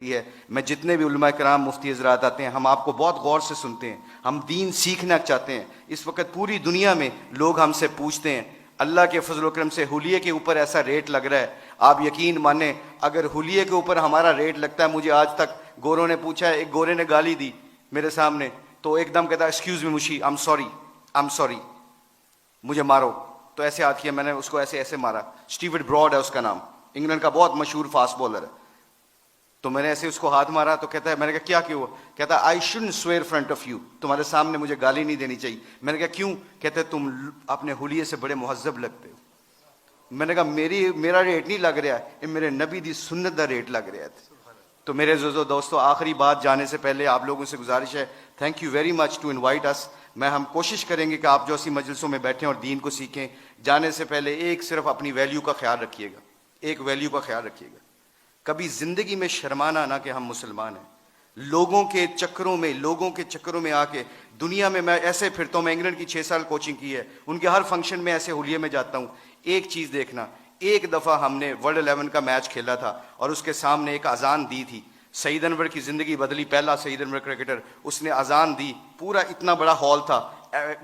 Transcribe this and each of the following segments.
ہے میں جتنے بھی علماء کرام مفتی حضرات آتے ہیں ہم آپ کو بہت غور سے سنتے ہیں، ہم دین سیکھنا چاہتے ہیں۔ اس وقت پوری دنیا میں لوگ ہم سے پوچھتے ہیں، اللہ کے فضل و کرم سے حلیے کے اوپر ایسا ریٹ لگ رہا ہے، آپ یقین مانیں اگر حلیے کے اوپر ہمارا ریٹ لگتا ہے، مجھے آج تک گوروں نے پوچھا ہے، ایک گورے نے گالی دی میرے سامنے تو ایک دم کہتا ہے ایکسکیوز می مشی آئی ایم سوری مجھے مارو، تو ایسے ہاتھ کیا، میں نے اس کو ایسے ایسے مارا۔ اسٹیورٹ براڈ ہے اس کا نام، انگلینڈ کا بہت مشہور فاسٹ بولر ہے، تو میں نے ایسے اس کو ہاتھ مارا تو کہتا ہے، میں نے کہا کیا کیوں؟ کہتا ہے I shouldn't severe front of you, تمہارے سامنے مجھے گالی نہیں دینی چاہیے۔ میں نے کہا کیوں؟ کہتا ہے تم اپنے حلیے سے بڑے مہذب لگتے ہو۔ میں نے کہا میرا ریٹ نہیں لگ رہا ہے، میرے نبی دی سنت دا ریٹ لگ رہا ہے۔ تو میرے عزیزو دوستو، آخری بات جانے سے پہلے آپ لوگوں سے گزارش ہے، thank you very much to invite us. ہم کوشش کریں گے کہ آپ جو اسی مجلسوں میں بیٹھیں اور دین کو سیکھیں، جانے سے پہلے ایک صرف اپنی ویلیو کا خیال رکھیے گا، ایک ویلیو کا خیال رکھیے گا، کبھی زندگی میں شرمانا نہ کہ ہم مسلمان ہیں۔ لوگوں کے چکروں میں آ کے دنیا میں ایسے پھرتا ہوں، میں انگلینڈ کی 6 سال کوچنگ کی ہے، ان کے ہر فنکشن میں ایسے حلیے میں جاتا ہوں۔ ایک چیز دیکھنا، ایک دفعہ ہم نے ورلڈ 11 کا میچ کھیلا تھا اور اس کے سامنے ایک اذان دی تھی، سعید انور کی زندگی بدلی، پہلا سعید انور کرکٹر، اس نے اذان دی، پورا اتنا بڑا ہال تھا،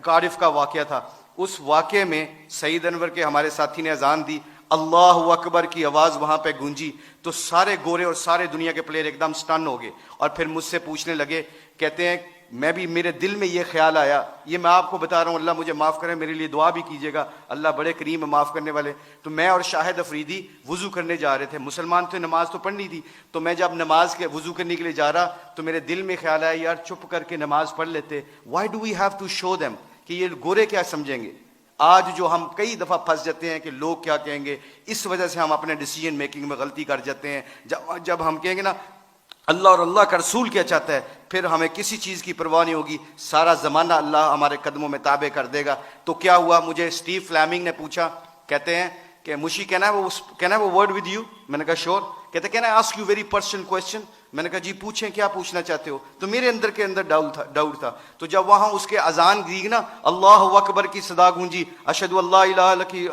کارڈف کا واقعہ تھا، اس واقعے میں سعید انور کے ہمارے ساتھی نے اذان دی، اللہ اکبر کی آواز وہاں پہ گونجی، تو سارے گورے اور سارے دنیا کے پلیئر ایک دم سٹن ہو گئے، اور پھر مجھ سے پوچھنے لگے، کہتے ہیں میرے دل میں یہ خیال آیا، یہ میں آپ کو بتا رہا ہوں، اللہ مجھے معاف کرے، میرے لیے دعا بھی کیجیے گا، اللہ بڑے کریم ہے معاف کرنے والے۔ تو میں اور شاہد افریدی وضو کرنے جا رہے تھے، مسلمان تھے، نماز تو پڑھنی تھی، تو میں جب نماز کے وضو کرنے کے لیے جا رہا تو میرے دل میں خیال آیا، یار چپ کر کے نماز پڑھ لیتے، why do we have to show them, کہ یہ گورے کیا سمجھیں گے۔ آج جو ہم کئی دفعہ پھنس جاتے ہیں کہ لوگ کیا کہیں گے، اس وجہ سے ہم اپنے ڈیسیجن میکنگ میں غلطی کر جاتے ہیں۔ جب ہم کہیں گے نا اللہ اور اللہ کا رسول کیا چاہتا ہے، پھر ہمیں کسی چیز کی پرواہ نہیں ہوگی، سارا زمانہ اللہ ہمارے قدموں میں تابع کر دے گا۔ تو کیا ہوا، مجھے اسٹیو فلیمنگ نے پوچھا، کہتے ہیں کہ مشی کہنا ہے وہ ورڈ ود یو؟ میں نے کہا شور۔ کہتے can I ask you very personal question? میں نے کہا جی پوچھیں، کیا پوچھنا چاہتے ہو؟ تو میرے اندر کے اندر ڈاؤٹ تھا، تو جب وہاں اس کے اذان دی نا، اللہ اکبر کی صدا گونجی، اشہد اللہ الہ الا اللہ کی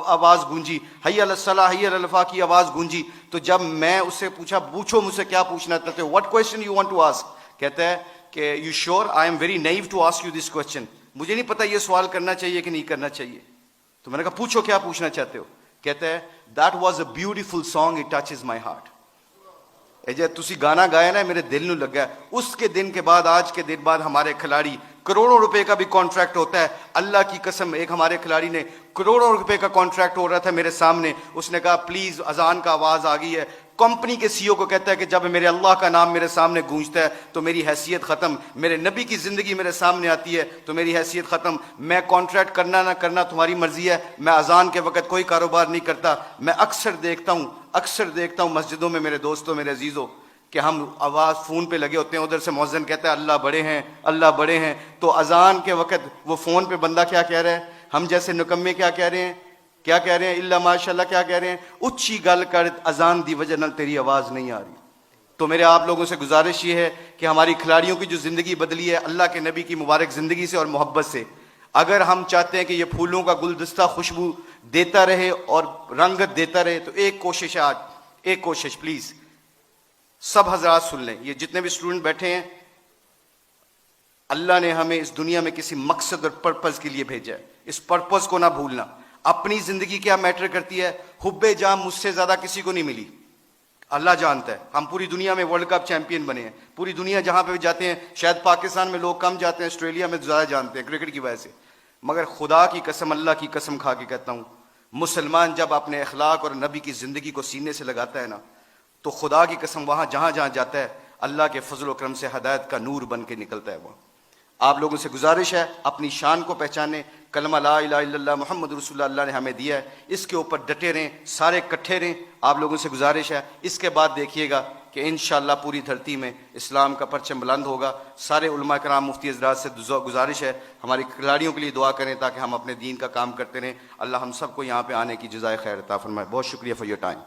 آواز گونجی، حی علی الصلاۃ حی علی الفلاح کی آواز گونجی، تو جب میں اس سے پوچھو مجھ سے کیا پوچھنا چاہتے ہو، what question you want to ask? کہتا ہے کہ you sure I am very new to ask you this question, مجھے نہیں پتا یہ سوال کرنا چاہیے کہ نہیں کرنا چاہیے۔ تو میں نے کہا پوچھو کیا پوچھنا چاہتے ہو؟ کہتا ہے that was a beautiful song, it touches my heart. جی تسی گانا گایا نا، میرے دل نو لگا ہے۔ اس کے دن کے بعد، آج کے دن بعد ہمارے کھلاڑی کروڑوں روپے کا بھی کانٹریکٹ ہوتا ہے، اللہ کی قسم، ایک ہمارے کھلاڑی نے کروڑوں روپے کا کانٹریکٹ ہو رہا تھا میرے سامنے، اس نے کہا پلیز اذان کا آواز آ گئی ہے، کمپنی کے سی او کو کہتا ہے کہ جب میرے اللہ کا نام میرے سامنے گونجتا ہے تو میری حیثیت ختم، میرے نبی کی زندگی میرے سامنے آتی ہے تو میری حیثیت ختم، میں کانٹریکٹ کرنا نہ کرنا تمہاری مرضی ہے، میں اذان کے وقت کوئی کاروبار نہیں کرتا۔ میں اکثر دیکھتا ہوں مسجدوں میں میرے دوستوں، میرے عزیزوں، کہ ہم آواز فون پہ لگے ہوتے ہیں، ادھر سے مؤذن کہتا ہے اللہ بڑے ہیں، اللہ بڑے ہیں، تو اذان کے وقت وہ فون پہ بندہ کیا کہہ رہا ہے، ہم جیسے نکمے کیا کہہ رہے ہیں، اللہ ماشاء اللہ کیا کہہ رہے ہیں، اچھی گل کر اذان دی وجہ نال تیری آواز نہیں آ رہی۔ تو میرے آپ لوگوں سے گزارش یہ ہے کہ ہماری کھلاڑیوں کی جو زندگی بدلی ہے اللہ کے نبی کی مبارک زندگی سے اور محبت سے، اگر ہم چاہتے ہیں کہ یہ پھولوں کا گلدستہ خوشبو دیتا رہے اور رنگت دیتا رہے، تو ایک کوشش ہے، آج ایک کوشش پلیز سب حضرات سن لیں، یہ جتنے بھی اسٹوڈنٹ بیٹھے ہیں، اللہ نے ہمیں اس دنیا میں کسی مقصد اور پرپز کے لیے بھیجا ہے، اس پرپز کو نہ بھولنا۔ اپنی زندگی کیا میٹر کرتی ہے، حب جاں مجھ سے زیادہ کسی کو نہیں ملی، اللہ جانتا ہے۔ ہم پوری دنیا میں ورلڈ کپ چیمپئن بنے ہیں، پوری دنیا جہاں پہ بھی جاتے ہیں، شاید پاکستان میں لوگ کم جاتے ہیں، آسٹریلیا میں زیادہ جانتے ہیں کرکٹ کی وجہ سے، مگر خدا کی قسم، اللہ کی قسم کھا کے کہتا ہوں، مسلمان جب اپنے اخلاق اور نبی کی زندگی کو سینے سے لگاتا ہے نا، تو خدا کی قسم وہاں جہاں جاتا ہے اللہ کے فضل و کرم سے ہدایت کا نور بن کے نکلتا ہے۔ وہ آپ لوگوں سے گزارش ہے، اپنی شان کو پہچانے، کلمہ لا الہ الا اللہ محمد رسول اللہ نے ہمیں دیا ہے، اس کے اوپر ڈٹے رہیں، سارے کٹھے رہیں۔ آپ لوگوں سے گزارش ہے، اس کے بعد دیکھیے گا کہ انشاءاللہ پوری دھرتی میں اسلام کا پرچم بلند ہوگا۔ سارے علماء کرام مفتی حضرات سے گزارش ہے، ہماری کھلاڑیوں کے لیے دعا کریں تاکہ ہم اپنے دین کا کام کرتے رہیں۔ اللہ ہم سب کو یہاں پہ آنے کی جزائے خیر عطا فرمائے۔ بہت شکریہ فار یور ٹائم۔